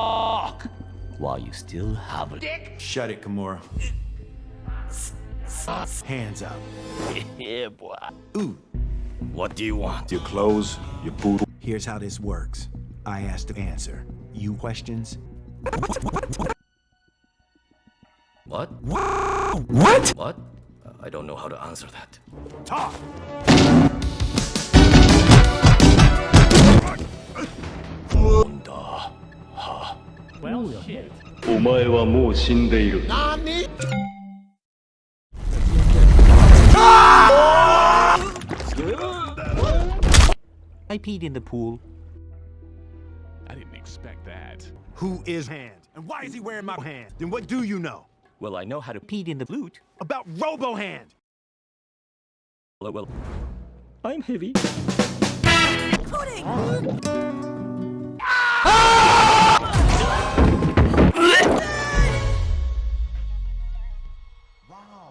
talk while you still have a dick. Shut it, Kimura. Hands up. Yeah, boy. Ooh. What do you want? Your clothes, your poodle. Here's how this works. I ask to answer. You questions? What? What? What? I don't know how to answer that. Talk! Well, shit. お前はもう死んでいる。 I peed in the pool. I didn't expect that. Who is Hand? And why is he wearing my hand? Then what do you know? Well, I know how to pee in the flute. About Robo Hand? Well, I'm heavy. Wow.